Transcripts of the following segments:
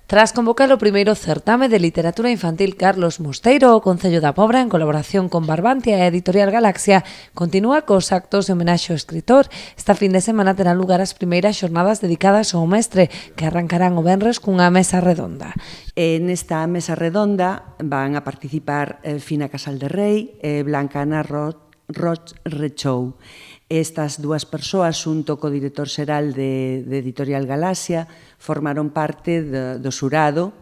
Tras convocar o primeiro certame de literatura infantil Carlos Mosteiro, o Concello da Pobra, en colaboración con Barbantia e Editorial Galaxia, continúa cos actos de homenaxe ao escritor. Esta fin de semana terán lugar as primeiras xornadas dedicadas ao mestre, que arrancarán o venres cunha mesa redonda. Nesta mesa redonda van a participar Fina Casal de Rei e Blanca Ana Roch Rechou. Estas dúas persoas, xunto co director xeral de Editorial Galaxia, formaron parte do xurado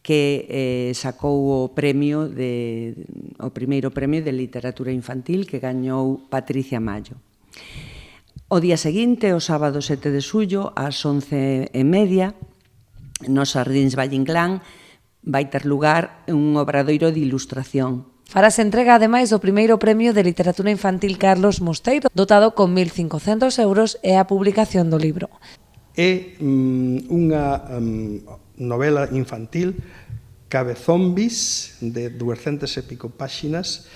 que sacou o primeiro premio de literatura infantil que gañou Patricia Mallo. O día seguinte, o sábado 7 de xullo, ás 11:30, nos Xardíns Valle Inclán, vai ter lugar un obradoiro de ilustración. Farase entrega, ademais, do primeiro premio de literatura infantil Carlos Mosteiro, dotado con 1.500 euros e a publicación do libro. É unha novela infantil, Cabezombis, de 200 e pico páxinas,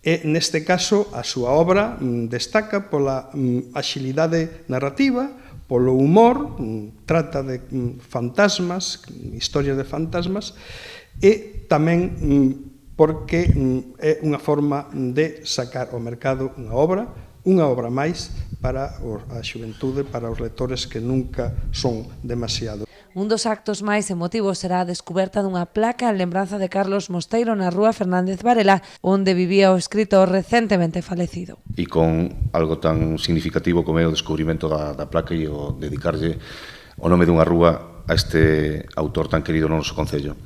e neste caso a súa obra destaca pola axilidade narrativa, polo humor, trata de fantasmas, historias de fantasmas, e tamén porque é unha forma de sacar ao mercado unha obra máis para a xuventude, para os lectores que nunca son demasiado. Un dos actos máis emotivos será a descuberta dunha placa en lembranza de Carlos Mosteiro na rúa Fernández Varela, onde vivía o escritor recentemente falecido. E con algo tan significativo como é o descubrimento da placa e o dedicarlle o nome dunha rúa a este autor tan querido no noso concello.